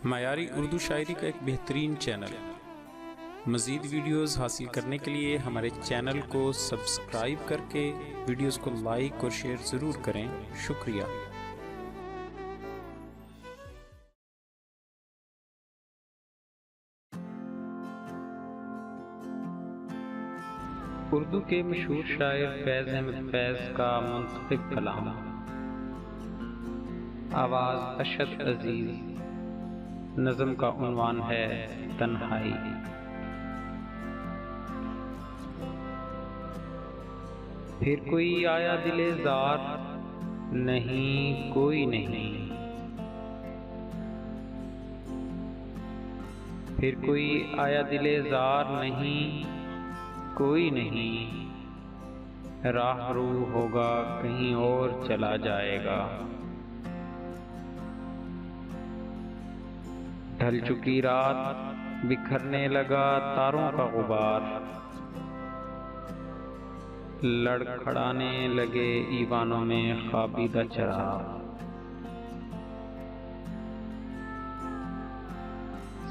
मयारी उर्दू शायरी का एक बेहतरीन चैनल। मज़ीद वीडियोज़ हासिल करने के लिए हमारे चैनल को सब्सक्राइब करके वीडियोज़ को लाइक और शेयर ज़रूर करें। शुक्रिया। उर्दू के मशहूर शायर फैज़ अहमद फैज़ का मुंतखब कलाम। आवाज़ अशद अजीज़। नज़म का उन्वान है तन्हाई। फिर कोई आया दिले ज़ार, नहीं कोई नहीं। फिर कोई आया दिले ज़ार, नहीं कोई नहीं। राहरू होगा कहीं और चला जाएगा। ढल चुकी रात, बिखरने लगा तारों का गुबार। लड़खड़ाने लगे ईवानों में ख्वाबीदा चराग।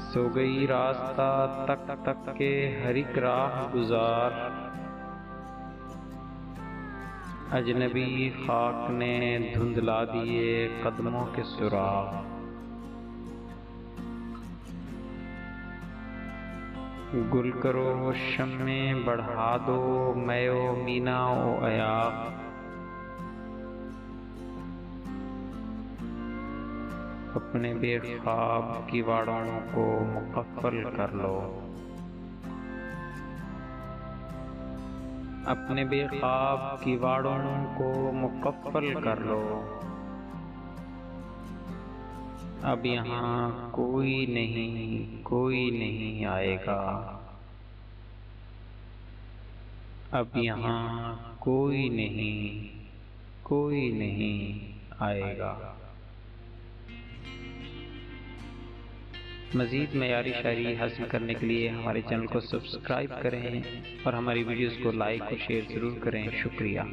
सो गई रास्ता तक तक के हर एक राह गुजार। अजनबी खाक ने धुंधला दिए कदमों के सुराग। गुल करो शम्मे बढ़ा दो, मयो मीना ओ अयाक। अपने बेख्वाब किवाड़ों को मुकफ्फल कर लो। अपने बेख्वाब किवाड़ों को मुकफ्फल कर लो। अब यहाँ कोई नहीं आएगा। अब यहाँ कोई नहीं आएगा। मज़ीद मयारी शायरी हासिल करने के लिए हमारे चैनल को सब्सक्राइब करें और हमारी वीडियोज़ को लाइक और शेयर ज़रूर करें। शुक्रिया।